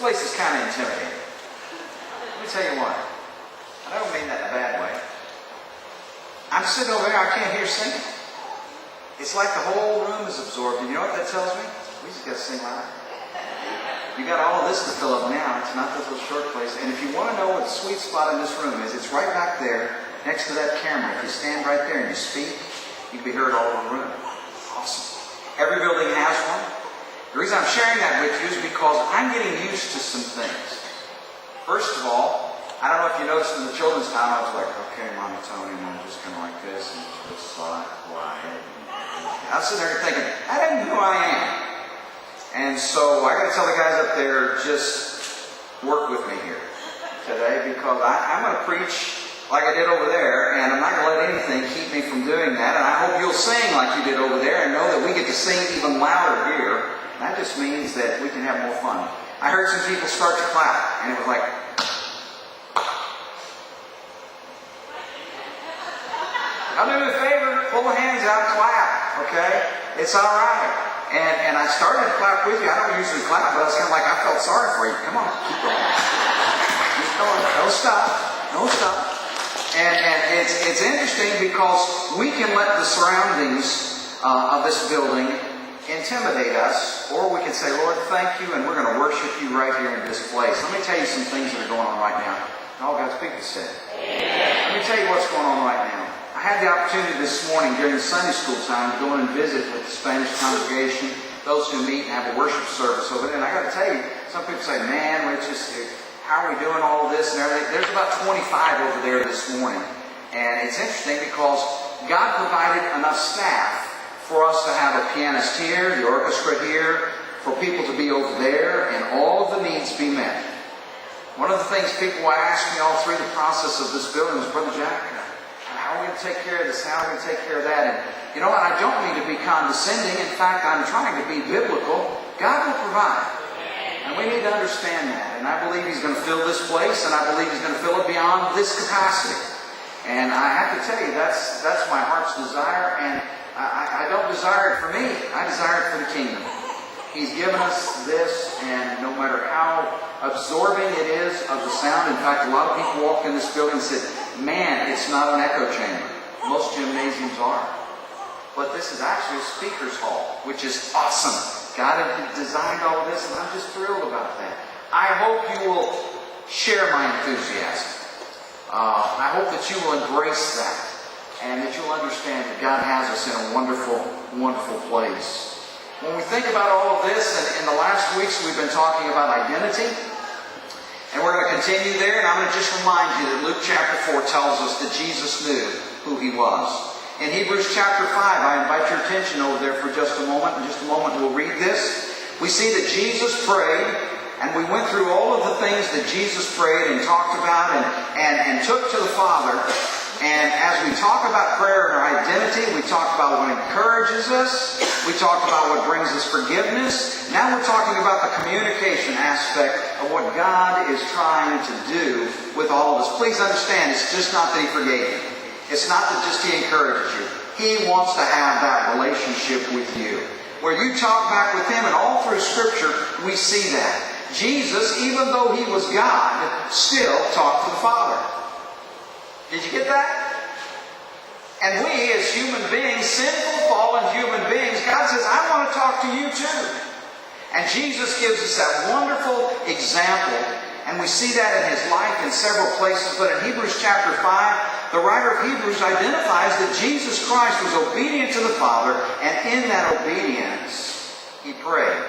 place is kind of intimidating. Let me tell you why. I don't mean that in a bad way. I'm sitting over there, I can't hear singing. It's like the whole room is absorbed. And you know what that tells me? We just got to sing loud. You got all of this to fill up now. It's not those little short places. And if you want to know what the sweet spot in this room is, it's right back there next to that camera. If you stand right there and you speak, you can be heard all over the room. Awesome. Every building has one. The reason I'm sharing that with you is because I'm getting used to some things. First of all, I don't know if you noticed in the children's time, I was like, okay, Mama Tony, and I'm just kind of like this, and just like quiet. I was sitting there thinking, I don't know who I am. And so I got to tell the guys up there, just work with me here today, because I'm going to preach like I did over there, and I'm not going to let anything keep me from doing that. And I hope you'll sing like you did over there, and know that we get to sing even louder here. That just means that we can have more fun. I heard some people start to clap, and it was like, I'll do me a favor, pull the hands out, clap, okay? It's all right. And I started to clap with you. I don't usually clap, but I was kind of like, I felt sorry for you. Come on, keep going. Keep going. Don't stop. Don't stop. And it's interesting because we can let the surroundings of this building intimidate us, or we can say, Lord, thank you, and we're going to worship you right here in this place. Let me tell you some things that are going on right now. All God's people said. Let me tell you what's going on right now. I had the opportunity this morning during the Sunday school time to go and visit with the Spanish congregation, those who meet and have a worship service over there. And I got to tell you, some people say, man, how are we doing all of this and everything? There's about 25 over there this morning. And it's interesting because God provided enough staff for us to have a pianist here, the orchestra here, for people to be over there, and all of the needs be met. One of the things people ask me all through the process of this building is, Brother Jack, how are we going to take care of this? How are we going to take care of that? And you know what? I don't mean to be condescending. In fact, I'm trying to be biblical. God will provide. And we need to understand that. And I believe He's going to fill this place, and I believe He's going to fill it beyond this capacity. And I have to tell you, that's my heart's desire. And I don't desire it for me. I desire it for the kingdom. He's given us this, and no matter how absorbing it is of the sound. In fact, a lot of people walked in this building and said, man, it's not an echo chamber. Most gymnasiums are. But this is actually a speaker's hall, which is awesome. God had designed all of this, and I'm just thrilled about that. I hope you will share my enthusiasm. I hope that you will embrace that, and that you'll understand that God has us in a wonderful, wonderful place. When we think about all of this, and in the last weeks we've been talking about identity, and we're going to continue there, and I'm going to just remind you that Luke chapter 4 tells us that Jesus knew who He was. In Hebrews chapter 5, I invite your attention over there for just a moment. In just a moment we'll read this. We see that Jesus prayed, and we went through all of the things that Jesus prayed and talked about and took to the Father. And as we talk about prayer and our identity, we talk about what encourages us. We talk about what brings us forgiveness. Now we're talking about the communication aspect of what God is trying to do with all of us. Please understand, it's just not that He forgave you. It's not that just He encourages you. He wants to have that relationship with you, where you talk back with Him, and all through Scripture we see that. Jesus, even though He was God, still talked to the Father. Did you get that? And we, as human beings, sinful, fallen human beings, God says, I want to talk to you too. And Jesus gives us that wonderful example, and we see that in His life in several places. But in Hebrews chapter 5, the writer of Hebrews identifies that Jesus Christ was obedient to the Father, and in that obedience, He prayed.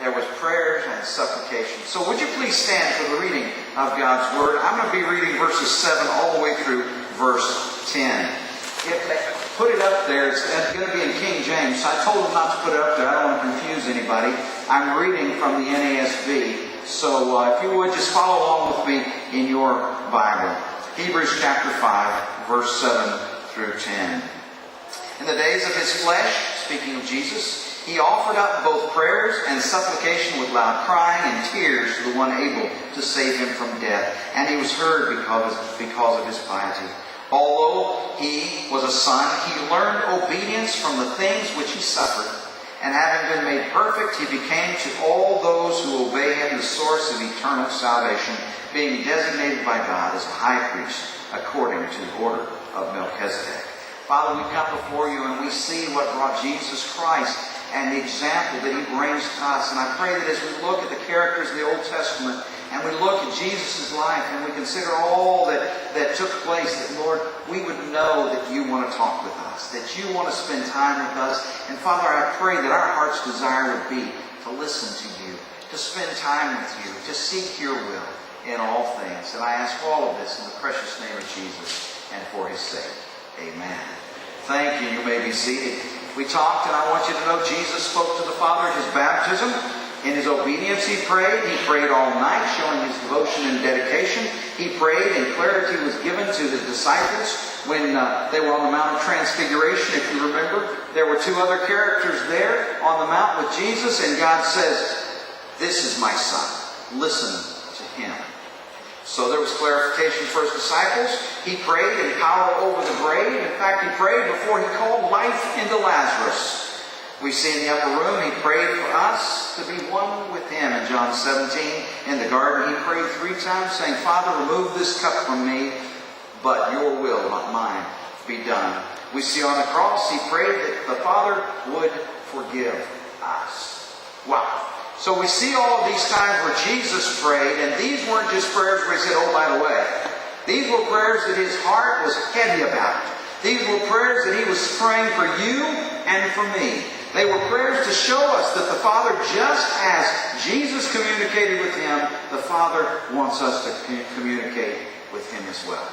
There was prayers and supplications. So would you please stand for the reading of God's Word? I'm going to be reading verses 7 all the way through verse 10. Put it up there. It's going to be in King James. So I told them not to put it up there. I don't want to confuse anybody. I'm reading from the NASB. So if you would, just follow along with me in your Bible. Hebrews chapter 5, verse 7 through 10. In the days of His flesh, speaking of Jesus, He offered up both prayers and supplication with loud crying and tears to the one able to save Him from death. And He was heard because of His piety. Although He was a son, He learned obedience from the things which He suffered. And having been made perfect, he became to all those who obey him the source of eternal salvation, being designated by God as a high priest according to the order of Melchizedek. Father, we come before you and we see what brought Jesus Christ and the example that he brings to us. And I pray that as we look at the characters of the Old Testament and we look at Jesus' life and we consider all that took place, that, Lord, we would know that you want to talk with us, that you want to spend time with us. And Father, I pray that our heart's desire would be to listen to you, to spend time with you, to seek your will in all things. And I ask all of this in the precious name of Jesus and for his sake. Amen. Thank you. You may be seated. We talked, and I want you to know Jesus spoke to the Father at his baptism. In his obedience he prayed. He prayed all night, showing his devotion and dedication. He prayed, and clarity was given to his disciples when they were on the Mount of Transfiguration. If you remember, there were two other characters there on the mount with Jesus, and God says, "This is my Son. Listen to him." So there was clarification for his disciples. He prayed in power over the grave. In fact, he prayed before he called life into Lazarus. We see in the upper room, he prayed for us to be one with him. In John 17, in the garden, he prayed 3 times, saying, "Father, remove this cup from me, but your will, not mine, be done." We see on the cross, he prayed that the Father would forgive us. Wow. So we see all of these times where Jesus prayed, and these weren't just prayers where he said, "Oh, by the way." These were prayers that his heart was heavy about. These were prayers that he was praying for you and for me. They were prayers to show us that the Father, just as Jesus communicated with him, the Father wants us to communicate with him as well.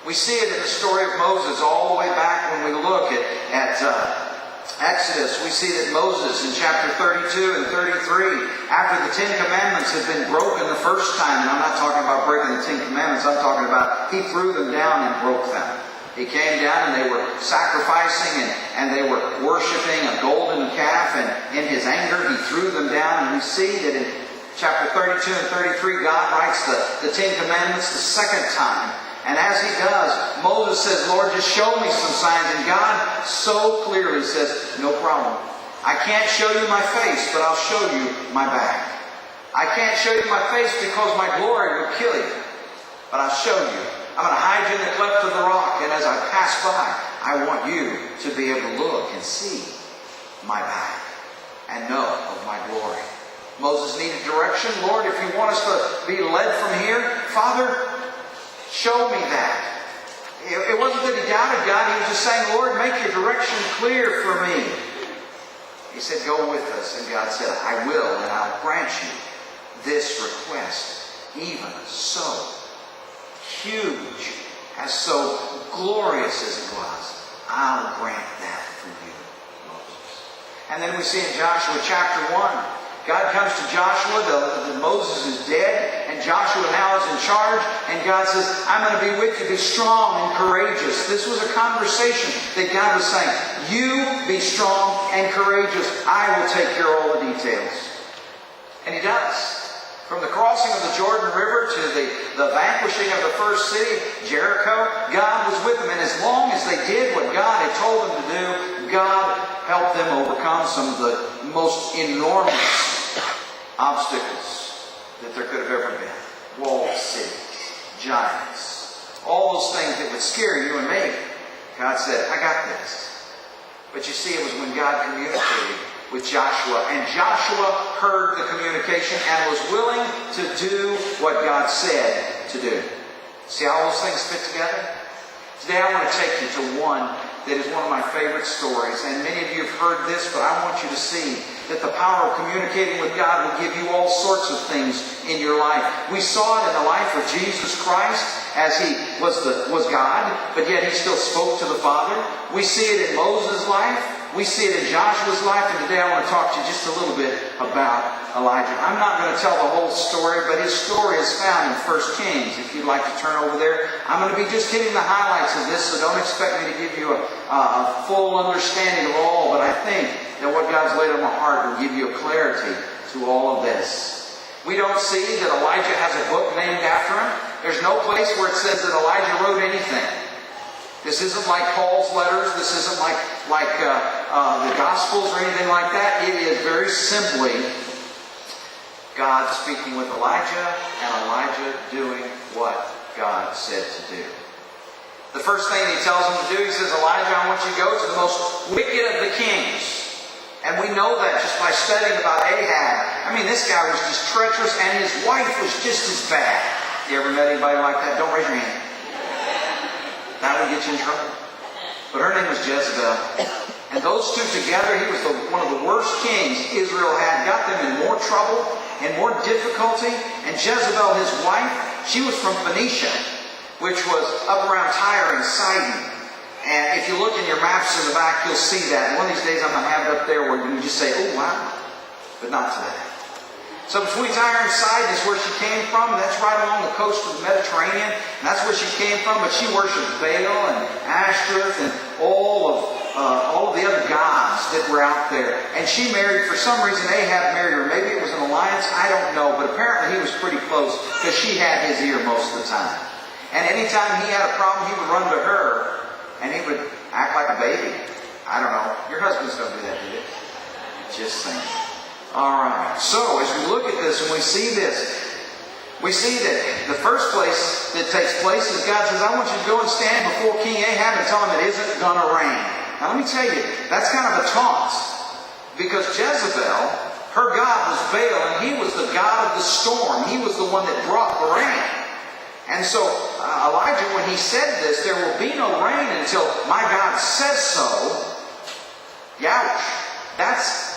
We see it in the story of Moses all the way back when we look at Exodus. We see that Moses in chapter 32 and 33, after the 10 Commandments had been broken the first time, and I'm not talking about breaking the 10 Commandments, I'm talking about he threw them down and broke them. He came down and they were sacrificing and they were worshiping a golden calf, and in his anger he threw them down. And we see that in chapter 32 and 33 God writes the 10 Commandments the second time. And as he does, Moses says, "Lord, just show me some signs." And God so clearly says, "No problem. I can't show you my face, but I'll show you my back. I can't show you my face because my glory would kill you, but I'll show you. I'm going to hide you in the cleft of the rock, and as I pass by, I want you to be able to look and see my back and know of my glory." Moses needed direction. "Lord, if you want us to be led from here, Father, show me that." It wasn't that he doubted God. He was just saying, "Lord, make your direction clear for me." He said, "Go with us." And God said, "I will, and I'll grant you this request, even so huge, as so glorious as it was. I'll grant that for you, Moses." And then we see in Joshua chapter 1, God comes to Joshua, Moses is dead, and Joshua now is in charge, and God says, "I'm going to be with you, be strong and courageous." This was a conversation that God was saying, "You be strong and courageous. I will take care of all the details." And he does. From the crossing of the Jordan River to the vanquishing of the first city, Jericho, God was with them. And as long as they did what God had told them to do, God helped them overcome some of the most enormous obstacles that there could have ever been. Walled cities, giants, all those things that would scare you and me. God said, "I got this." But you see, it was when God communicated with Joshua, and Joshua heard the communication and was willing to do what God said to do. See how those things fit together? Today I want to take you to one that is one of my favorite stories, and many of you have heard this, but I want you to see that the power of communicating with God will give you all sorts of things in your life. We saw it in the life of Jesus Christ, as he was God, but yet he still spoke to the Father. We see it in Moses' life. We see it in Joshua's life, and today I want to talk to you just a little bit about Elijah. I'm not going to tell the whole story, but his story is found in 1 Kings. If you'd like to turn over there, I'm going to be just hitting the highlights of this, so don't expect me to give you a full understanding of all, but I think that what God's laid on my heart will give you a clarity to all of this. We don't see that Elijah has a book named after him. There's no place where it says that Elijah wrote anything. This isn't like Paul's letters. This isn't like the Gospels or anything like that. It is very simply God speaking with Elijah and Elijah doing what God said to do. The first thing he tells him to do, he says, Elijah, I want you to go to the most wicked of the kings. And we know that just by studying about Ahab. I mean, this guy was just treacherous and his wife was just as bad. You ever met anybody like that? Don't raise your hand. That would get you in trouble. But her name was Jezebel. And those two together, he was one of the worst kings Israel had. Got them in more trouble and more difficulty. And Jezebel, his wife, she was from Phoenicia, which was up around Tyre and Sidon. And if you look in your maps in the back, you'll see that. One of these days I'm going to have it up there where you can just say, oh, wow. But not today. So between Tyre and Sidon is where she came from. That's right along the coast of the Mediterranean. And that's where she came from. But she worshipped Baal and Ashtoreth and all of the other gods that were out there. And she married, for some reason, Ahab married her. Maybe it was an alliance. I don't know. But apparently he was pretty close because she had his ear most of the time. And anytime he had a problem, he would run to her. And he would act like a baby. I don't know. Your husbands don't do that, do they? Just saying. Alright. So, as we look at this and we see this, we see that the first place that takes place is God says, I want you to go and stand before King Ahab and tell him it isn't going to rain. Now let me tell you, that's kind of a taunt. Because Jezebel, her god was Baal, and he was the god of the storm. He was the one that brought the rain. And so Elijah, when he said this, there will be no rain until my God says so. Youch. That's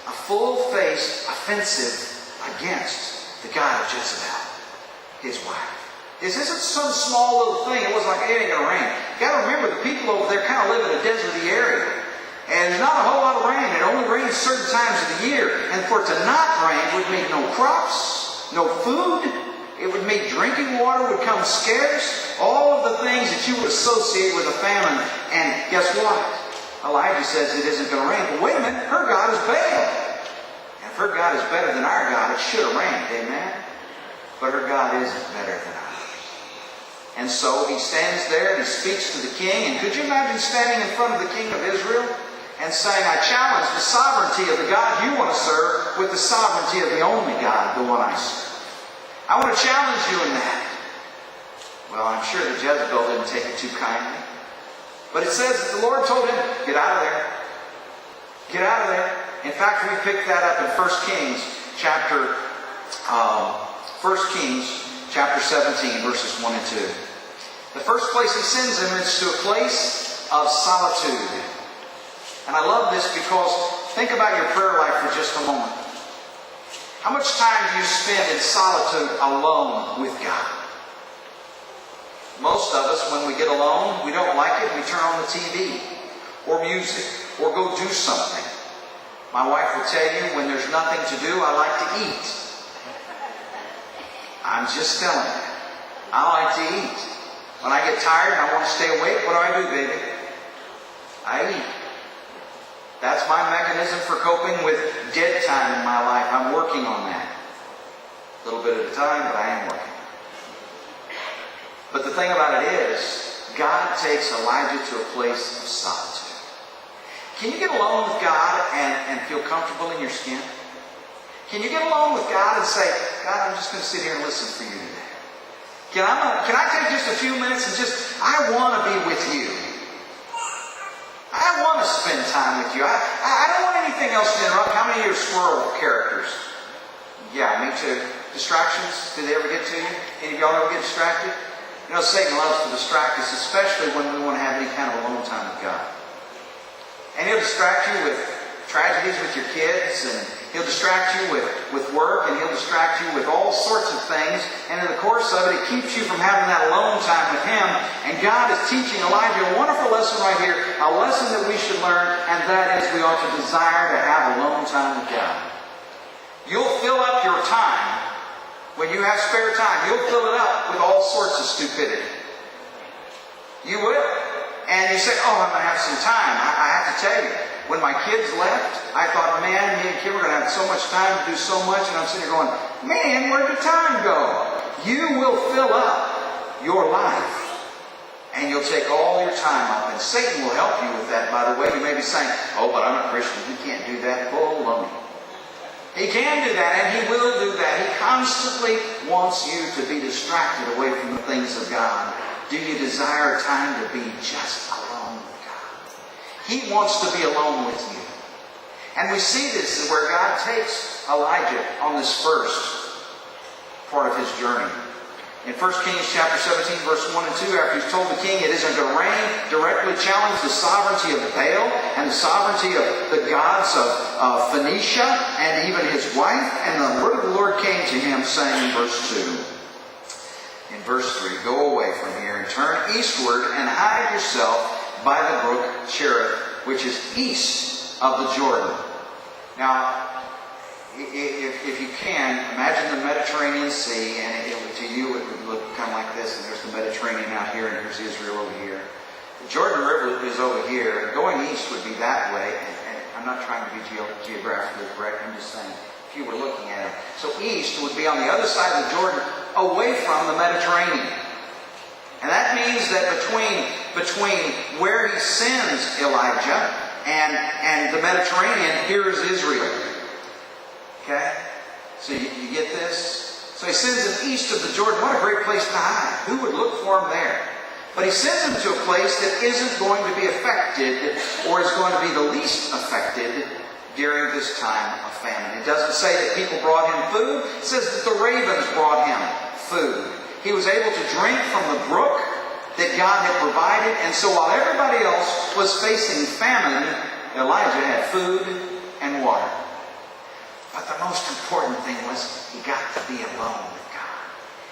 a full-faced offensive against the God of Jezebel, his wife. This isn't some small little thing. It was like, it ain't going to rain. You got to remember, the people over there kind of live in a deserty area. And there's not a whole lot of rain. It only rains certain times of the year. And for it to not rain would mean no crops, no food. It would mean drinking water would come scarce. All of the things that you would associate with a famine. And guess what? Elijah says it isn't going to rain. But wait a minute, her God is Baal. And if her God is better than our God, it should have rained. Amen? But her God isn't better than ours. And so he stands there and he speaks to the king. And could you imagine standing in front of the king of Israel and saying, I challenge the sovereignty of the God you want to serve with the sovereignty of the only God, the one I serve. I want to challenge you in that. Well, I'm sure that Jezebel didn't take it too kindly. But it says that the Lord told him, get out of there. Get out of there. In fact, we picked that up in 1 Kings chapter 17, verses 1 and 2. The first place he sends him is to a place of solitude. And I love this because think about your prayer life for just a moment. How much time do you spend in solitude alone with God? Most of us, when we get alone, we don't like it, we turn on the TV or music or go do something. My wife will tell you, when there's nothing to do, I like to eat. I'm just telling you. I like to eat. When I get tired and I want to stay awake, what do, baby? I eat. That's my mechanism for coping with dead time in my life. I'm working on that. A little bit at a time, but I am working. But the thing about it is, God takes Elijah to a place of solitude. Can you get alone with God and feel comfortable in your skin? Can you get alone with God and say, God, I'm just going to sit here and listen for you today. Can I take just a few minutes and I want to be with you. I want to spend time with you. I don't want anything else to interrupt. How many of you are squirrel characters? Yeah, me too. Distractions, do they ever get to you? Any of y'all ever get distracted? You know, Satan loves to distract us, especially when we want to have any kind of alone time with God. And he'll distract you with tragedies with your kids, and he'll distract you with work, and he'll distract you with all sorts of things. And in the course of it, it keeps you from having that alone time with him. And God is teaching Elijah a wonderful lesson right here, a lesson that we should learn, and that is we ought to desire to have alone time with God. You'll fill up your time. When you have spare time, you'll fill it up with all sorts of stupidity. You will. And you say, oh, I'm going to have some time. I have to tell you, when my kids left, I thought, man, me and Kim are going to have so much time to do so much. And I'm sitting here going, man, where'd the time go? You will fill up your life And you'll take all your time up. And Satan will help you with that, by the way. You may be saying, oh, but I'm a Christian. He can't do that. Baloney. He can do that, and he will do that. He constantly wants you to be distracted away from the things of God. Do you desire time to be just alone with God? He wants to be alone with you. And we see this where God takes Elijah on this first part of his journey. In 1 Kings chapter 17, verse 1 and 2, after he's told the king it isn't going to rain, directly challenged the sovereignty of Baal and the sovereignty of the gods of Phoenicia and even his wife. And the word of the Lord came to him, saying in verse 2, in verse 3, go away from here and turn eastward and hide yourself by the brook Cherith, which is east of the Jordan. Now, if you can, imagine the Mediterranean Sea, and to you it would look kind of like this, and there's the Mediterranean out here, and here's Israel over here. The Jordan River is over here, and going east would be that way, and I'm not trying to be geographically correct, I'm just saying, if you were looking at it. So east would be on the other side of the Jordan, away from the Mediterranean. And that means that between where he sends Elijah and the Mediterranean, here is Israel. Okay? So you get this? So he sends him east of the Jordan. What a great place to hide. Who would look for him there? But he sends him to a place that isn't going to be affected, or is going to be the least affected during this time of famine. It doesn't say that people brought him food. It says that the ravens brought him food. He was able to drink from the brook that God had provided. And so while everybody else was facing famine, Elijah had food and water. But the most important thing was he got to be alone with God.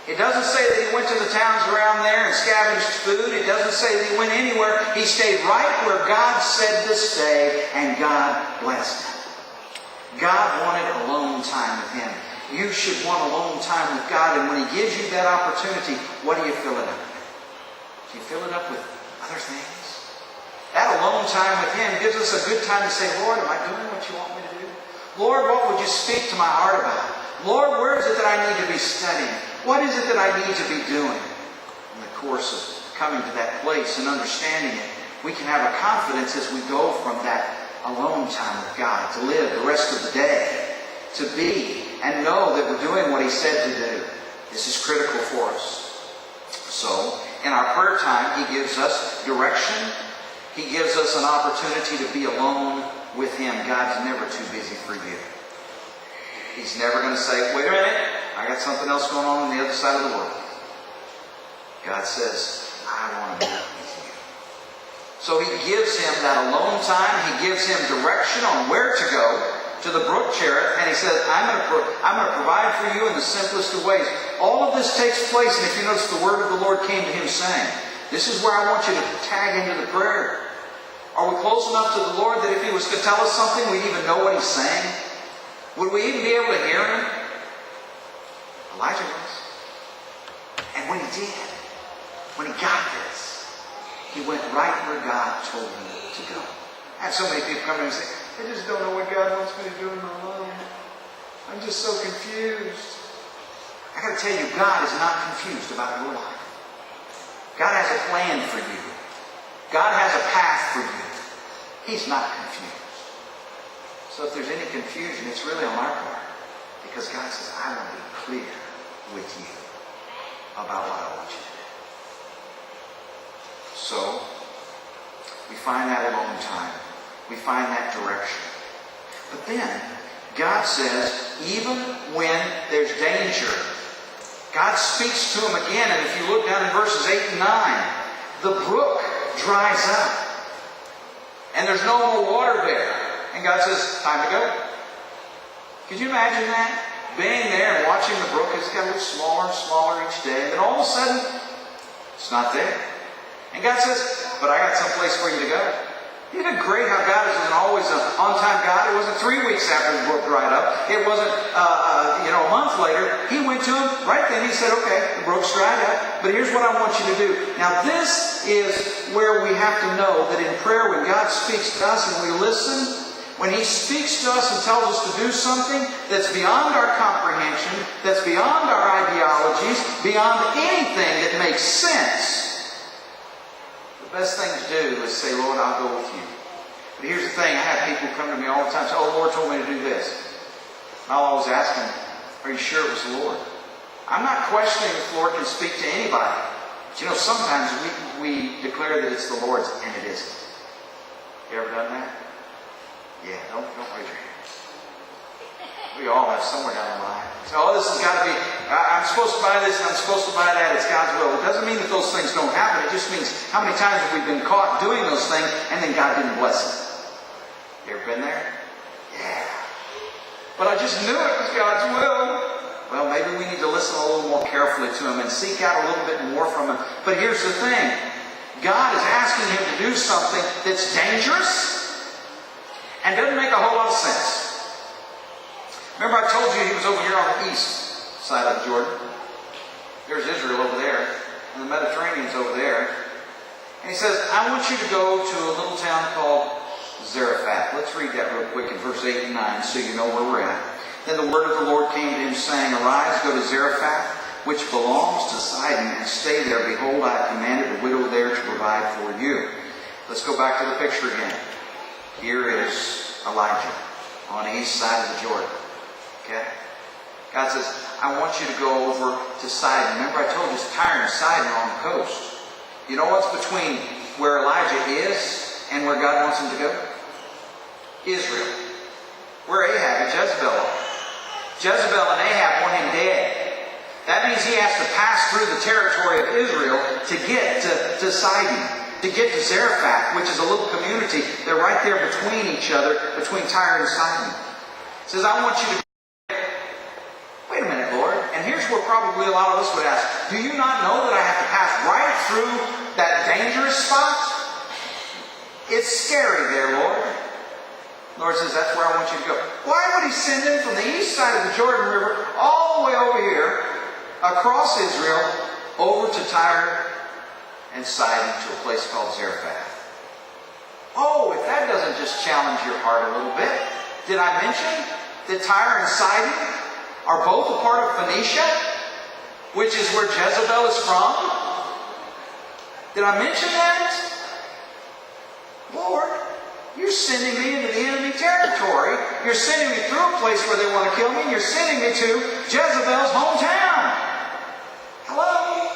It doesn't say that he went to the towns around there and scavenged food. It doesn't say that he went anywhere. He stayed right where God said to stay, and God blessed him. God wanted alone time with him. You should want alone time with God, and when he gives you that opportunity, what do you fill it up with? Do you fill it up with other things? That alone time with him gives us a good time to say, Lord, am I doing what you want me to do? Lord, what would you speak to my heart about? Lord, where is it that I need to be studying? What is it that I need to be doing? In the course of coming to that place and understanding it, we can have a confidence as we go from that alone time with God, to live the rest of the day, to be and know that we're doing what he said to do. This is critical for us. So, in our prayer time, he gives us direction. He gives us an opportunity to be alone with him. God's never too busy for you. He's never going to say, wait a minute, I got something else going on the other side of the world. God says, I want to meet with you. So he gives him that alone time. He gives him direction on where to go, to the brook Cherith, and he says, I'm going to provide for you in the simplest of ways. All of this takes place, and if you notice, the word of the Lord came to him saying, this is where I want you to tag into the prayer. Are we close enough to the Lord that if he was to tell us something, we'd even know what he's saying? Would we even be able to hear him? Elijah was. And when he did, when he got this, he went right where God told him to go. I have so many people come to me and say, I just don't know what God wants me to do in my life. I'm just so confused. I got to tell you, God is not confused about your life. God has a plan for you. God has a path for you. He's not confused. So if there's any confusion, it's really on our part. Because God says, I want to be clear with you about what I want you to do. So, we find that alone time. We find that direction. But then, God says, even when there's danger, God speaks to him again. And if you look down in verses 8 and 9, the brook dries up. And there's no more water there. And God says, time to go. Could you imagine that? Being there and watching the brook, it's got a little smaller and smaller each day. And then all of a sudden, it's not there. And God says, but I got some place for you to go. Isn't it great how God isn't always an on-time God? It wasn't 3 weeks after the brook dried up. It wasn't, a month later. He went to him right then. He said, okay, the brook's dried up, but here's what I want you to do. Now this is where we have to know that in prayer, when God speaks to us and we listen, when he speaks to us and tells us to do something that's beyond our comprehension, that's beyond our ideologies, beyond anything that makes sense, the best thing to do is say, Lord, I'll go with you. But here's the thing. I have people come to me all the time and say, oh, the Lord told me to do this. And I'll always ask them, are you sure it was the Lord? I'm not questioning if the Lord can speak to anybody. But sometimes we declare that it's the Lord's and it isn't. You ever done that? Yeah, don't raise your hand. We all have somewhere down the line. So, this has got to be, I'm supposed to buy this and I'm supposed to buy that. It's God's will. It doesn't mean that those things don't happen. It just means how many times have we been caught doing those things and then God didn't bless it. You ever been there? Yeah. But I just knew it was God's will. Well, maybe we need to listen a little more carefully to Him and seek out a little bit more from Him. But here's the thing. God is asking him to do something that's dangerous and doesn't make a whole lot of sense. Remember I told you he was over here on the east side of the Jordan. There's Israel over there, and the Mediterranean's over there. And he says, I want you to go to a little town called Zarephath. Let's read that real quick in verse 8 and 9 so you know where we're at. Then the word of the Lord came to him, saying, Arise, go to Zarephath, which belongs to Sidon, and stay there. Behold, I have commanded a widow there to provide for you. Let's go back to the picture again. Here is Elijah on the east side of the Jordan. Okay? God says, I want you to go over to Sidon. Remember I told you Tyre and Sidon are on the coast. You know what's between where Elijah is and where God wants him to go? Israel. Where Ahab and Jezebel are. Jezebel and Ahab want him dead. That means he has to pass through the territory of Israel to get to Sidon, to get to Zarephath, which is a little community. They're right there between each other, between Tyre and Sidon. He says, I want you to... Wait a minute, Lord. And here's where probably a lot of us would ask, do you not know that I have to pass right through that dangerous spot? It's scary there, Lord. The Lord says, that's where I want you to go. Why would he send him from the east side of the Jordan River all the way over here, across Israel, over to Tyre and Sidon, to a place called Zarephath? Oh, if that doesn't just challenge your heart a little bit. Did I mention that Tyre and Sidon are both a part of Phoenicia, which is where Jezebel is from? Did I mention that? Lord, you're sending me into the enemy territory. You're sending me through a place where they want to kill me. You're sending me to Jezebel's hometown. Hello?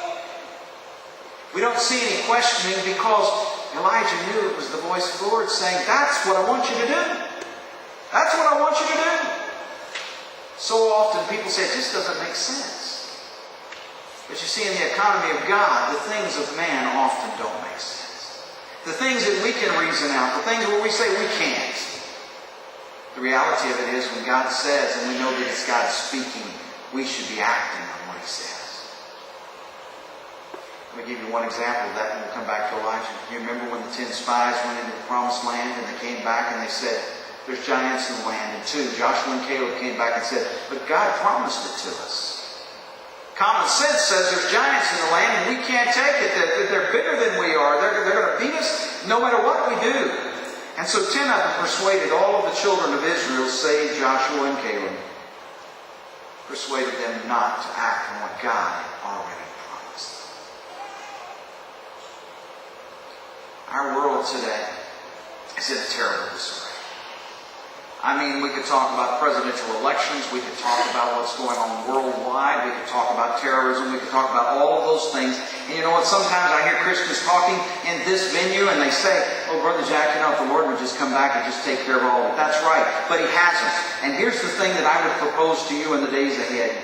We don't see any questioning because Elijah knew it was the voice of the Lord saying, that's what I want you to do. That's what I want you to do. So often people say, it just doesn't make sense. But you see, in the economy of God, the things of man often don't make sense. The things that we can reason out, the things where we say we can't. The reality of it is when God says, and we know that it's God speaking, we should be acting on what He says. Let me give you one example of that and we'll come back to Elijah. You remember when the 10 spies went into the promised land and they came back and they said, there's giants in the land. And 2, Joshua and Caleb came back and said, but God promised it to us. Common sense says there's giants in the land and we can't take it. That they're bigger than we are. They're going to beat us no matter what we do. And so 10 of them persuaded all of the children of Israel, save Joshua and Caleb, persuaded them not to act on what God had already promised. Our world today is in a terrible disarray. I mean, we could talk about presidential elections. We could talk about what's going on worldwide. We could talk about terrorism. We could talk about all of those things. And you know what? Sometimes I hear Christians talking in this venue and they say, oh, Brother Jack, if the Lord would just come back and just take care of all of it. That's right. But He hasn't. And here's the thing that I would propose to you in the days ahead.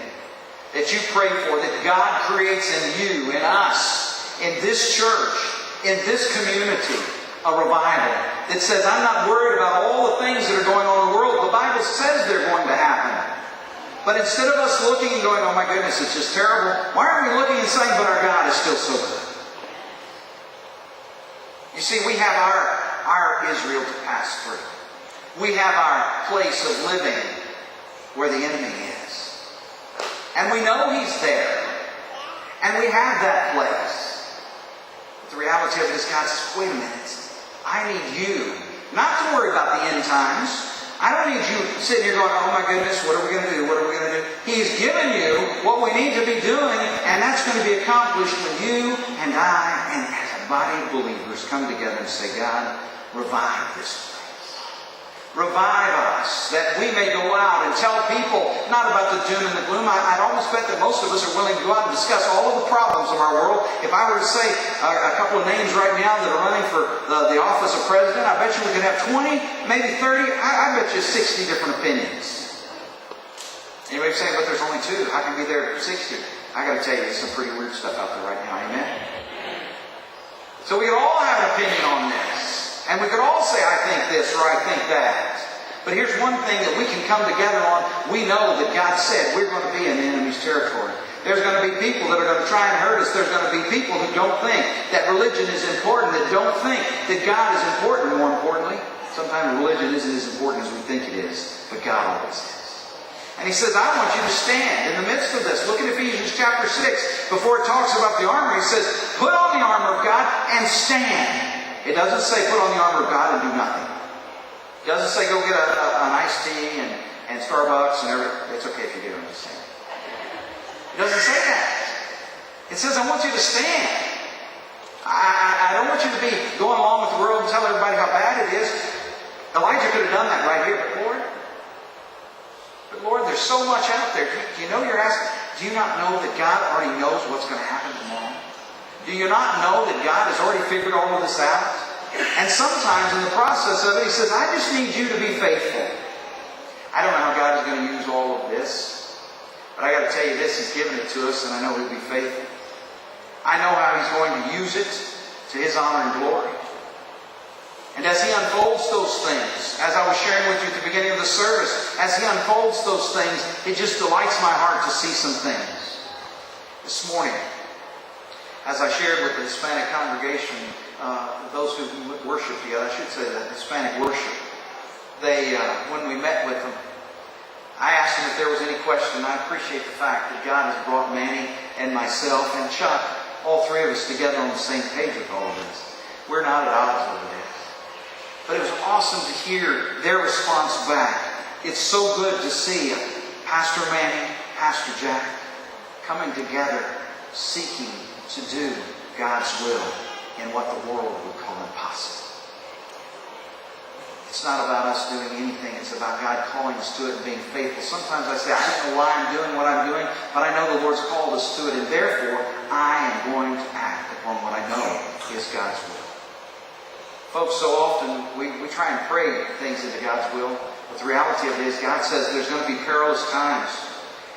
That you pray for. That God creates in you, in us, in this church, in this community, a revival that says, I'm not worried about all the things that are going on in the world. The Bible says they're going to happen. But instead of us looking and going, oh my goodness, it's just terrible, why aren't we looking and saying, but our God is still so good? You see, we have our Israel to pass through. We have our place of living where the enemy is. And we know He's there. And we have that place. But the reality of it is God says, wait a minute. I need you not to worry about the end times. I don't need you sitting here going, oh my goodness, what are we going to do? What are we going to do? He's given you what we need to be doing, and that's going to be accomplished when you and I, and as a body of believers come together and say, God, revive this place. Revive us, that we may go out and tell people not about the doom and the gloom. I'd almost bet that most of us are willing to go out and discuss all of the problems of our world. If I were to say a couple of names right now that are running for the office of president, I bet you we could have 20, maybe 30, I bet you 60 different opinions. Anybody saying, but there's only 2. I can be there 60. I got to tell you, there's some pretty weird stuff out there right now. Amen? So we all have an opinion on this. And we could all say, I think this or I think that. But here's one thing that we can come together on. We know that God said we're going to be in the enemy's territory. There's going to be people that are going to try and hurt us. There's going to be people who don't think that religion is important, that don't think that God is important. More importantly, sometimes religion isn't as important as we think it is, but God always is. And He says, I want you to stand in the midst of this. Look at Ephesians chapter 6. Before it talks about the armor, He says, put on the armor of God and stand. It doesn't say put on the armor of God and do nothing. It doesn't say go get an iced tea and Starbucks and everything. It's okay if you do, I'm just saying. It doesn't say that. It says I want you to stand. I don't want you to be going along with the world and telling everybody how bad it is. Elijah could have done that right here, but Lord, there's so much out there. Do you know you're asking? Do you not know that God already knows what's going to happen tomorrow? Do you not know that God has already figured all of this out? And sometimes in the process of it, He says, I just need you to be faithful. I don't know how God is going to use all of this. But I got to tell you this, He's given it to us and I know He'll be faithful. I know how He's going to use it to His honor and glory. And as He unfolds those things, as I was sharing with you at the beginning of the service, as He unfolds those things, it just delights my heart to see some things. This morning, as I shared with the Hispanic congregation, those who worship together, I should say that Hispanic worship, they, when we met with them, I asked them if there was any question. I appreciate the fact that God has brought Manny and myself and Chuck, all 3 of us together on the same page with all of this. We're not at odds over this. But it was awesome to hear their response back. It's so good to see Pastor Manny, Pastor Jack coming together, seeking to do God's will in what the world would call impossible. It's not about us doing anything. It's about God calling us to it and being faithful. Sometimes I say, I don't know why I'm doing what I'm doing, but I know the Lord's called us to it, and therefore I am going to act upon what I know is God's will. Folks, so often we try and pray things into God's will, but the reality of it is God says there's going to be perilous times.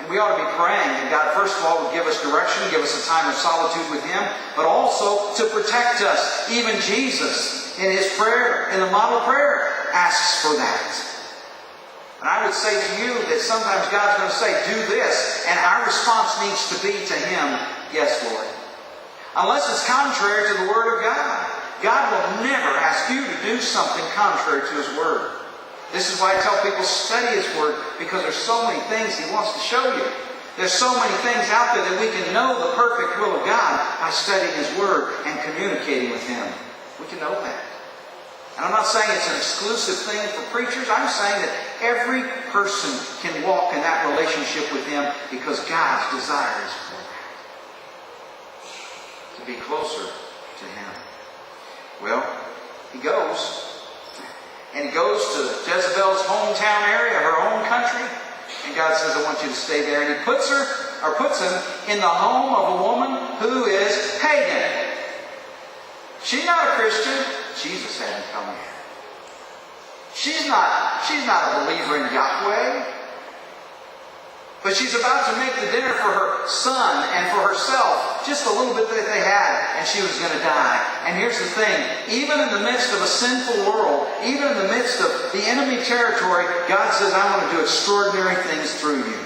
And we ought to be praying that God, first of all, would give us direction, give us a time of solitude with Him, but also to protect us. Even Jesus, in His prayer, in the model prayer, asks for that. And I would say to you that sometimes God's going to say, do this, and our response needs to be to Him, yes, Lord. Unless it's contrary to the Word of God. God will never ask you to do something contrary to His Word. This is why I tell people study His Word, because there's so many things He wants to show you. There's so many things out there that we can know the perfect will of God by studying His Word and communicating with Him. We can know that. And I'm not saying it's an exclusive thing for preachers. I'm saying that every person can walk in that relationship with Him because God's desire is for that. To be closer to Him. Well, He goes. And He goes to Jezebel's hometown area, her own country. And God says, I want you to stay there. And He puts him in the home of a woman who is pagan. She's not a Christian. Jesus hadn't come yet. She's not a believer in Yahweh. But she's about to make the dinner for her son and for herself, just a little bit that they had, and she was going to die. And here's the thing, even in the midst of a sinful world, even in the midst of the enemy territory, God says, I want to do extraordinary things through you.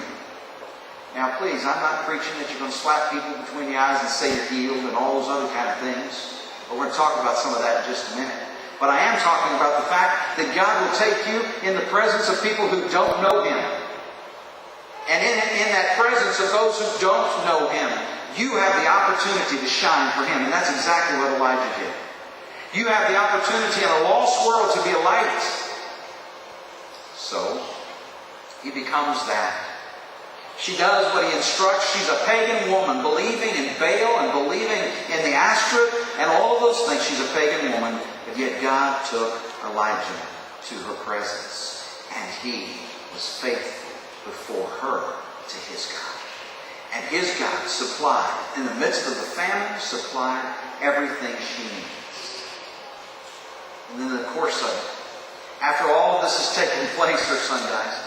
Now please, I'm not preaching that you're going to slap people between the eyes and say you're healed and all those other kind of things. But we're going to talk about some of that in just a minute. But I am talking about the fact that God will take you in the presence of people who don't know Him. And in that presence of those who don't know Him, you have the opportunity to shine for Him. And that's exactly what Elijah did. You have the opportunity in a lost world to be a light. So, he becomes that. She does what he instructs. She's a pagan woman, believing in Baal and believing in the Ashtoreth and all of those things. She's a pagan woman, but yet God took Elijah to her presence, and he was faithful before her to his God. And his God supplied, in the midst of the famine, supplied everything she needs. And then in the course of it, after all of this has taken place, her son dies.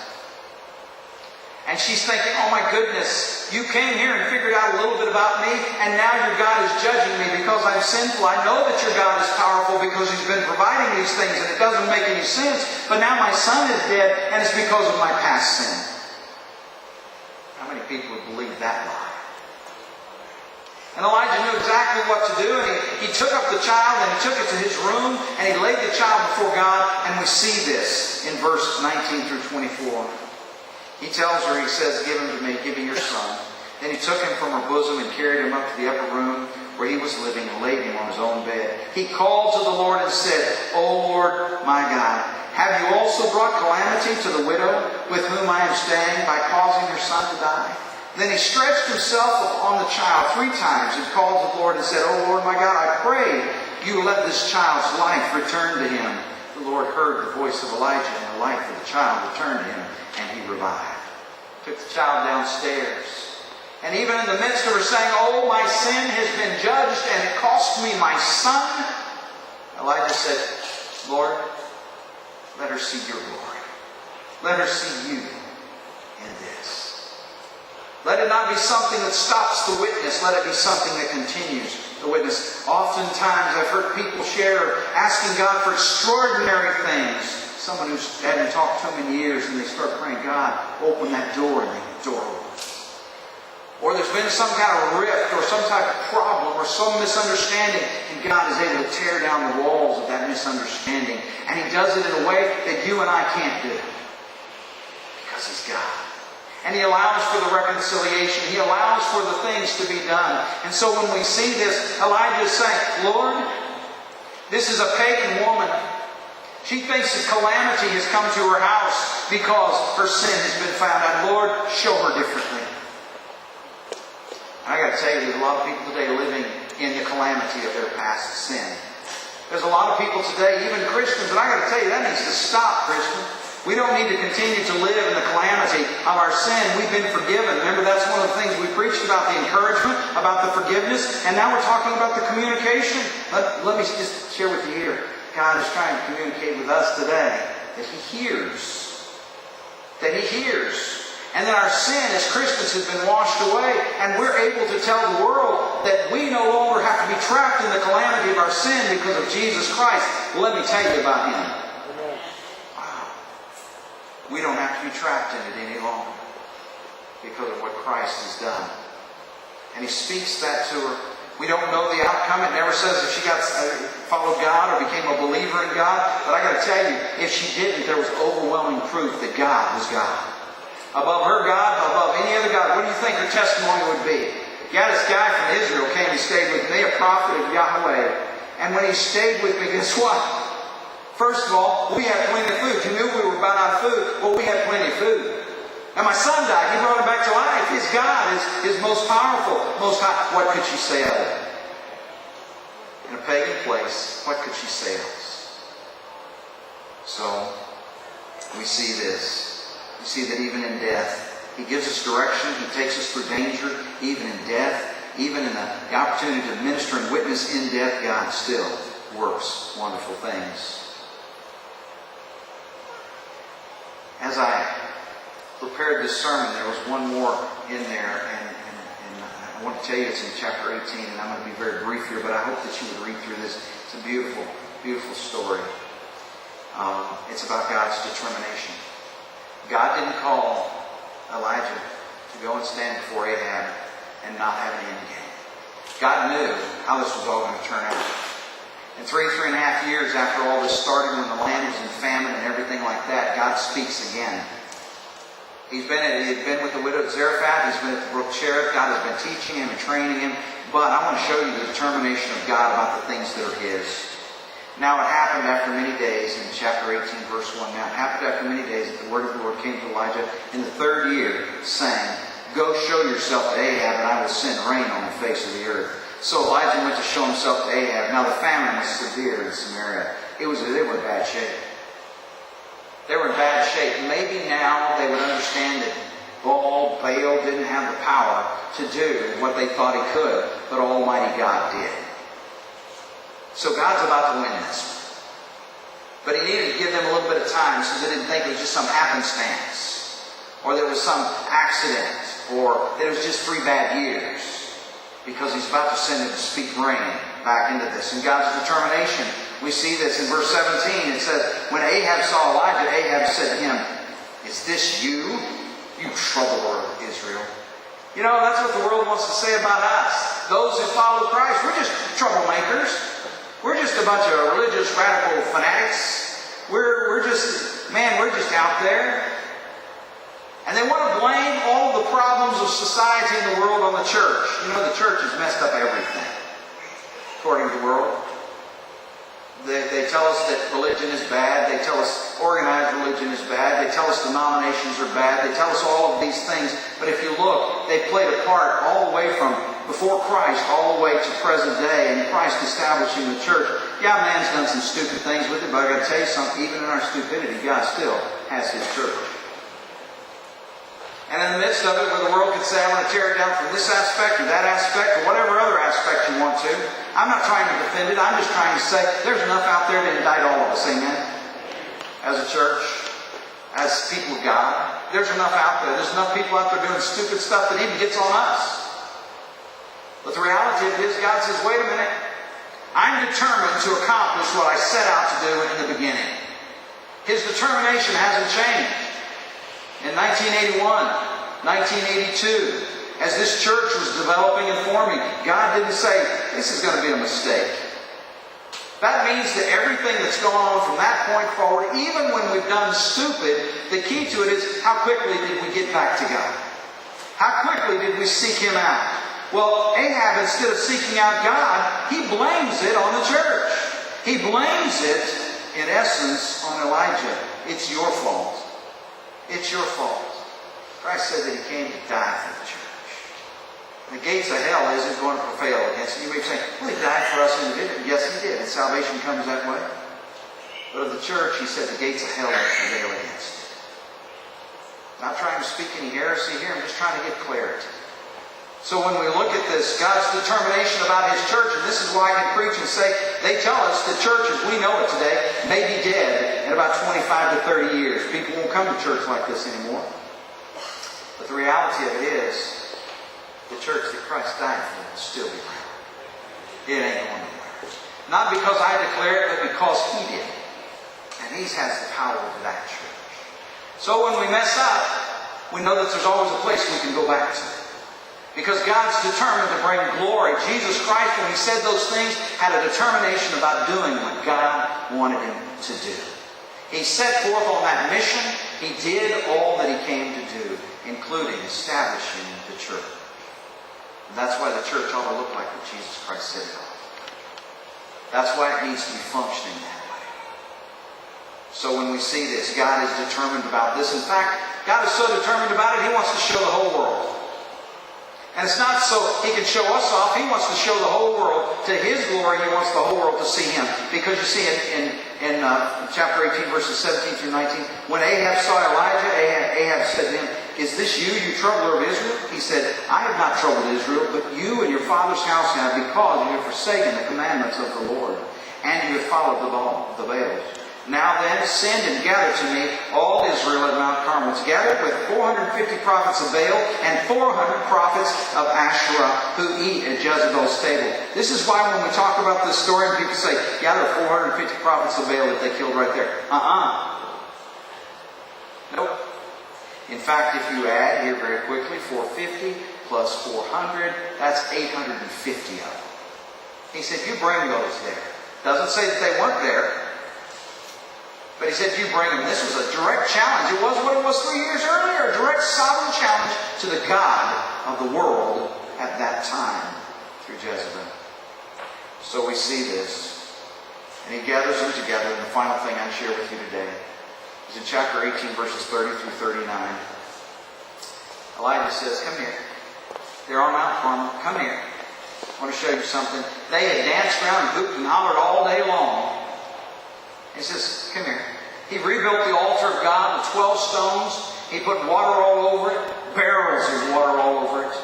And she's thinking, oh my goodness, you came here and figured out a little bit about me, and now your God is judging me because I'm sinful. I know that your God is powerful because He's been providing these things, and it doesn't make any sense. But now my son is dead, and it's because of my past sin. How many people would believe that lie? And Elijah knew exactly what to do, and he took up the child, and he took it to his room, and he laid the child before God, and we see this in verse 19 through 24. He tells her, he says, give him to me, give me your son. Then he took him from her bosom and carried him up to the upper room where he was living and laid him on his own bed. He called to the Lord and said, O Lord, my God, have you also brought calamity to the widow with whom I am staying by causing your son to die? Then he stretched himself upon the child 3 times and called to the Lord and said, O Lord, my God, I pray you let this child's life return to him. The Lord heard the voice of Elijah, and the life of the child returned to him, and he revived. Took the child downstairs. And even in the midst of her saying, oh, my sin has been judged and it cost me my son, Elijah said, Lord, let her see your glory. Let her see you in this. Let it not be something that stops the witness. Let it be something that continues the witness. Oftentimes I've heard people share asking God for extraordinary things. Someone who hadn't talked to him in years, and they start praying, God, open that door, and the door opens. Or there's been some kind of rift or some type of problem or some misunderstanding, and God is able to tear down the walls of that misunderstanding. And He does it in a way that you and I can't do, because He's God. And He allows for the reconciliation. He allows for the things to be done. And so when we see this, Elijah is saying, Lord, this is a pagan woman. She thinks that calamity has come to her house because her sin has been found out. Lord, show her differently. I got to tell you, there's a lot of people today living in the calamity of their past sin. There's a lot of people today, even Christians, and I got to tell you, that needs to stop, Christian. We don't need to continue to live in the calamity of our sin. We've been forgiven. Remember, that's one of the things we preached about, the encouragement, about the forgiveness, and now we're talking about the communication. Let me just share with you here. God is trying to communicate with us today that He hears. That He hears. And that our sin as Christians has been washed away, and we're able to tell the world that we no longer have to be trapped in the calamity of our sin because of Jesus Christ. Well, let me tell you about Him. Wow. We don't have to be trapped in it any longer because of what Christ has done. And He speaks that to her. We don't know the outcome. It never says if she followed God or became a believer in God. But I got to tell you, if she didn't, there was overwhelming proof that God was God. Above her God, above any other God. What do you think her testimony would be? Yeah, this guy from Israel came and stayed with me, a prophet of Yahweh. And when he stayed with me, guess what? First of all, we had plenty of food. You knew we were about out of food. Well, we had plenty of food. And my son died. He brought him back to life. His God is most powerful, most high. What could she say other? In a pagan place, what could she say else? So, we see this. We see that even in death, He gives us direction. He takes us through danger, even in death. Even in the opportunity to minister and witness in death, God still works wonderful things. As I prepared this sermon, there was one more in there, and I want to tell you it's in chapter 18, and I'm going to be very brief here, but I hope that you would read through this. It's a beautiful, beautiful story. It's about God's determination. God didn't call Elijah to go and stand before Ahab and not have an end game. God knew how this was all going to turn out. And 3.5 years after all this started, when the land was in famine and everything like that, God speaks again. He had been with the widow at Zarephath. He's been at the brook Cherith. God has been teaching him and training him. But I want to show you the determination of God about the things that are His. Now it happened after many days, in chapter 18, verse 1. Now it happened after many days that the word of the Lord came to Elijah in the 3rd year, saying, Go show yourself to Ahab, and I will send rain on the face of the earth. So Elijah went to show himself to Ahab. Now the famine was severe in Samaria. They were in bad shape. They were in bad shape. Maybe now they would understand that Baal didn't have the power to do what they thought he could, but Almighty God did. So God's about to win this. But he needed to give them a little bit of time so they didn't think it was just some happenstance, or there was some accident, or that it was just 3 bad years. Because he's about to send it to speak rain back into this. And God's determination, we see this in verse 17. It says, when Ahab saw Elijah, Ahab said to him, is this you, you troubler of Israel? You know, that's what the world wants to say about us. Those who follow Christ, we're just troublemakers. We're just a bunch of religious radical fanatics. We're just out there. And they want to blame all the problems of society and the world on the church. You know, the church has messed up everything, according to the world. They tell us that religion is bad. They tell us organized religion is bad. They tell us denominations are bad. They tell us all of these things. But if you look, they played a part all the way from before Christ all the way to present day, and Christ establishing the church. Yeah, man's done some stupid things with it, but I've got to tell you something. Even in our stupidity, God still has His church. And in the midst of it, where the world could say, I want to tear it down from this aspect or that aspect or whatever other aspect you want to, I'm not trying to defend it. I'm just trying to say there's enough out there to indict all of us. Amen? As a church, as people of God, there's enough out there. There's enough people out there doing stupid stuff that even gets on us. But the reality of it is, God says, wait a minute. I'm determined to accomplish what I set out to do in the beginning. His determination hasn't changed. In 1981, 1982, as this church was developing and forming, God didn't say, this is going to be a mistake. That means that everything that's going on from that point forward, even when we've done stupid, the key to it is how quickly did we get back to God? How quickly did we seek Him out? Well, Ahab, instead of seeking out God, he blames it on the church. He blames it, in essence, on Elijah. It's your fault. It's your fault. Christ said that He came to die for the church. The gates of hell isn't going to prevail against it. You may be saying, well, He died for us individually. Yes, He did. And salvation comes that way. But of the church, He said the gates of hell won't prevail against it. I'm not trying to speak any heresy here. I'm just trying to get clarity. So when we look at this, God's determination about His church, and this is why I can preach and say, they tell us the church as we know it today may be dead in about 25 to 30 years. People won't come to church like this anymore. But the reality of it is, the church that Christ died for will still be around. It ain't going anywhere. Not because I declare it, but because He did. And He has the power of that church. So when we mess up, we know that there's always a place we can go back to. Because God's determined to bring glory. Jesus Christ, when He said those things, had a determination about doing what God wanted Him to do. He set forth on that mission. He did all that He came to do, including establishing the church. And that's why the church ought to look like what Jesus Christ said it ought. That's why it needs to be functioning that way. So when we see this, God is determined about this. In fact, God is so determined about it, He wants to show the whole world. And it's not so He can show us off. He wants to show the whole world to His glory. He wants the whole world to see Him. Because you see in chapter 18, verses 17 through 19, when Ahab saw Elijah, Ahab said to him, is this you, you troubler of Israel? He said, I have not troubled Israel, but you and your father's house have, because you have forsaken the commandments of the Lord, and you have followed the Baals. Now then, send and gather to me all Israel at Mount Carmel. It's gathered with 450 prophets of Baal and 400 prophets of Asherah who eat at Jezebel's table. This is why when we talk about this story and people say, yeah, there are 450 prophets of Baal that they killed right there. Nope. In fact, if you add here very quickly, 450 plus 400, that's 850 of them. He said, you bring those there. Doesn't say that they weren't there. But He said, you bring them. This was a direct challenge. It was what it was 3 years earlier. A direct sovereign challenge to the God of the world at that time through Jezebel. So we see this. And He gathers them together. And the final thing I share with you today is in chapter 18, verses 30 through 39. Elijah says, come here. They're on Mount Carmel. Come here. I want to show you something. They had danced around and hooped and hollered all day long. He says, come here. He rebuilt the altar of God with 12 stones. He put water all over it. Barrels of water all over it.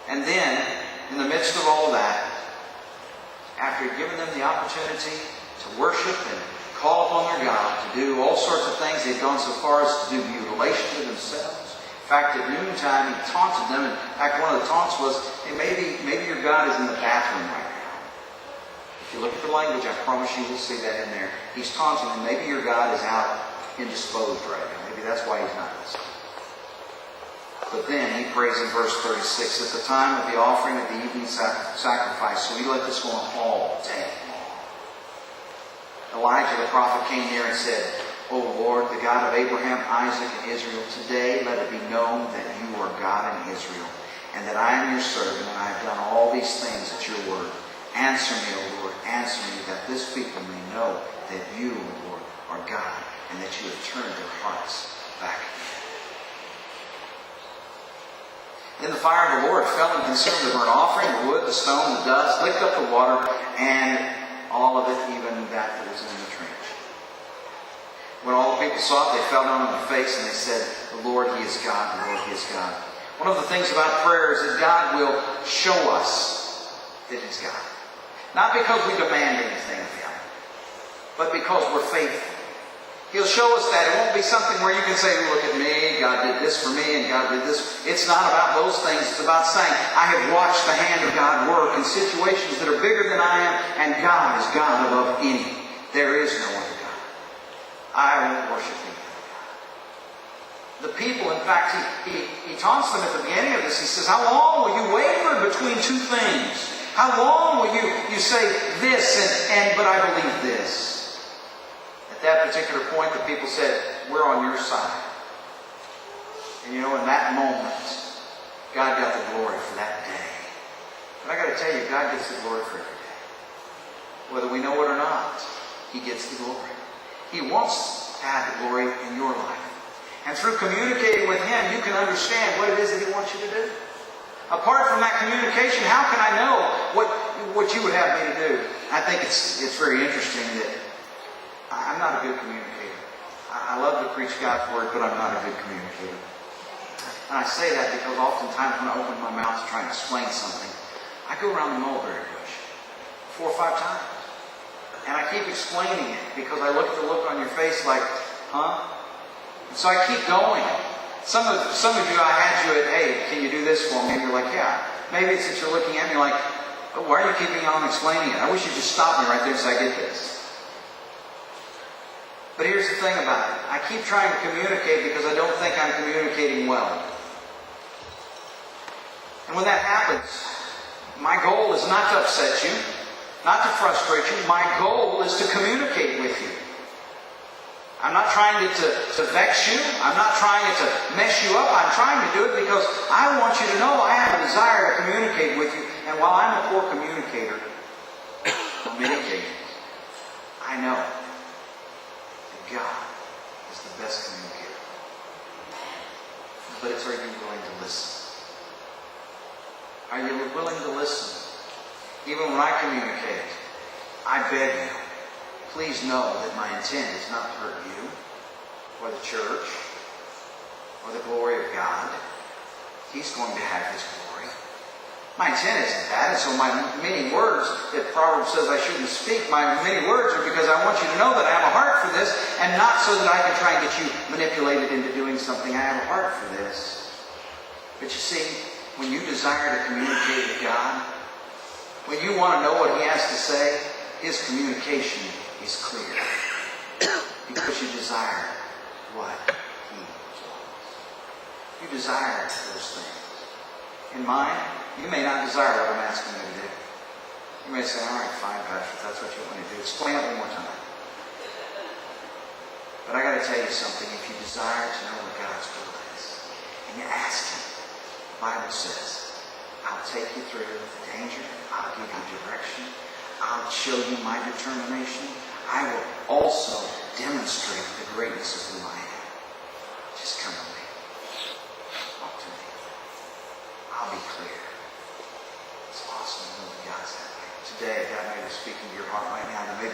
And then, in the midst of all that, after he'd given them the opportunity to worship and call upon their God, to do all sorts of things, they'd gone so far as to do mutilation to themselves. In fact, at noontime, he taunted them. In fact, one of the taunts was, hey, maybe your God is in the bathroom right now. If you look at the language, I promise you will see that in there. He's taunting them. Maybe your God is out indisposed right now. Maybe that's why he's not listening. But then he prays in verse 36, at the time of the offering of the evening sacrifice, so he let this go on all day long. Elijah the prophet came near and said, O Lord, the God of Abraham, Isaac, and Israel, today let it be known that you are God in Israel, and that I am your servant, and I have done all these things at your word. Answer me, O Lord, answer me, that this people may know that you, O Lord, are God, and that you have turned their hearts back again. Then the fire of the Lord fell and consumed the burnt offering, the wood, the stone, the dust, licked up the water, and all of it, even that was in the trench. When all the people saw it, they fell down on their face and they said, the Lord, He is God, the Lord, He is God. One of the things about prayer is that God will show us that He's God. Not because we demand anything of Him, but because we're faithful. He'll show us that. It won't be something where you can say, look at me, God did this for me, and God did this. It's not about those things. It's about saying, I have watched the hand of God work in situations that are bigger than I am, and God is God above any. There is no other God. I won't worship Him. The people, in fact, he taunts them at the beginning of this. He says, how long will you waver between two things? How long will you say this but I believe this? At that particular point, the people said, we're on your side. And you know, in that moment, God got the glory for that day. But I got to tell you, God gets the glory for every day. Whether we know it or not, He gets the glory. He wants to have the glory in your life. And through communicating with Him, you can understand what it is that He wants you to do. Apart from that communication, how can I know what you would have me to do? I think it's very interesting that I'm not a good communicator. I love to preach God's Word, but I'm not a good communicator. And I say that because oftentimes when I open my mouth to try and explain something, I go around the mulberry bush 4 or 5 times. And I keep explaining it because I look at the look on your face like, huh? And so I keep going. Some of you, I had you at, hey, can you do this for me? And you're like, yeah. Maybe it's that you're looking at me like, oh, why are you keeping on explaining it? I wish you'd just stop me right there so I get this. But here's the thing about it. I keep trying to communicate because I don't think I'm communicating well. And when that happens, my goal is not to upset you, not to frustrate you. My goal is to communicate with you. I'm not trying to vex you. I'm not trying to mess you up. I'm trying to do it because I want you to know I have a desire to communicate with you. And while I'm a poor communicator, on many occasions, I know that God is the best communicator. But it's, are you willing to listen? Are you willing to listen? Even when I communicate, I beg you, please know that my intent is not to hurt you, or the church, or the glory of God. He's going to have His glory. My intent isn't that, and so my many words that Proverbs says I shouldn't speak, my many words are because I want you to know that I have a heart for this, and not so that I can try and get you manipulated into doing something. I have a heart for this. But you see, when you desire to communicate with God, when you want to know what He has to say, His communication is clear. Because you desire what He wants. You desire those things. In mine, you may not desire what I'm asking you to do. You may say, all right, fine, Pastor, if that's what you want me to do. Explain it one more time. But I got to tell you something. If you desire to know what God's will is, and you ask Him, the Bible says, I'll take you through the danger. I'll give you direction. I'll show you my determination. I will also demonstrate the greatness of who I am. Just come to me. Talk to me.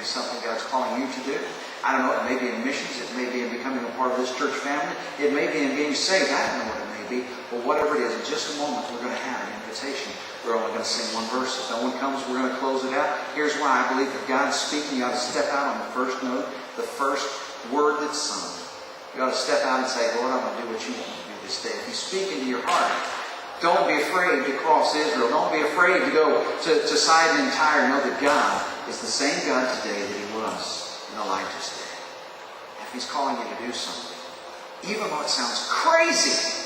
be something God's calling you to do. I don't know, it may be in missions, it may be in becoming a part of this church family, it may be in being saved, I don't know what it may be, but whatever it is, in just a moment we're going to have an invitation. We're only going to sing one verse. If no one comes, we're going to close it out. Here's why I believe if God's speaking, you ought to step out on the first note, the first word that's sung. You ought to step out and say, Lord, I'm going to do what you want me to do this day. If He's speaking to your heart, don't be afraid to cross Israel. Don't be afraid to go to Sidon and Tyre. Know that God is the same God today that He was in Elijah's day. If He's calling you to do something, even though it sounds crazy,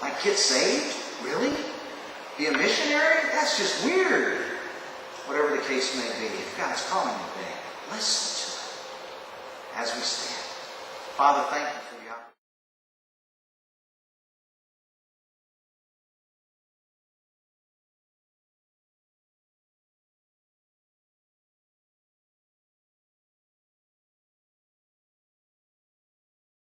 like get saved? Really? Be a missionary? That's just weird. Whatever the case may be, if God's calling you today, listen to it as we stand. Father, thank you for